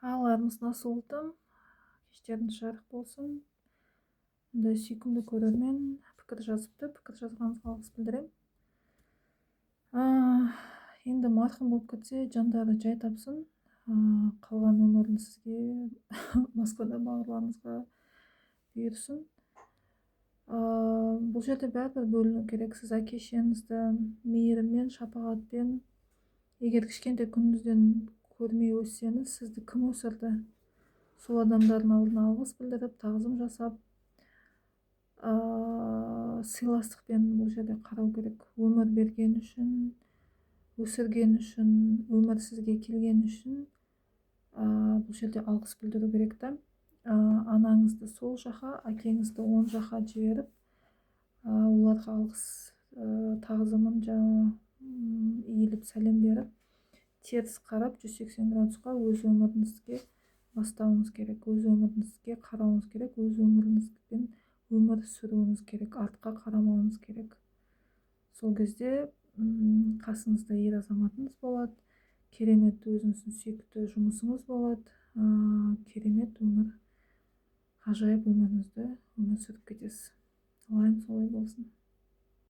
Ааларыңыз насылдым. Кештеріңіз жарық болсын. Мындай сүйкімді көрермен пікір жазыпты. Пікір жазғаныңызға алғыс білдірем. Енді марқұм болып кетсе, жандары жай тапсын. Қалған өмірін сізге, басқа да бауырларыңызға бұйырсын. Бұл жерде бәрібір бөліну керек. Сіз әке-шешеңізді мейіріммен, шапағатпен, егер кішкентай күніңізден көрмей өссеңіз, сізді кім өсірді? Сол адамдардың алдына алғыс білдіріп, тағзым жасап, сыйластықпен бұл жерде қарау керек. Өмір берген үшін, өсірген үшін, өмір сізге келген үшін бұл жерде алғыс білдіру керек та. Анаңызды сол жаққа, әкеңізді оң жаққа жіберіп, оларға алғыс тағзымын иіліп сәлем беріп, теріс қарап 180 градусқа өз өміріңізге бастауыңыз керек, өз өміріңізге қарауыңыз керек, өз өміріңізбен өмір сүруіңіз керек, артқа қарамауыңыз керек. Сол кезде қасыңызда ер азаматыңыз болады, керемет өзіңіздің сүйікті жұмысыңыз болады, керемет өмір, ғажайып өміріңізді өмір сүріп кетесіз. Алайым солай болсын.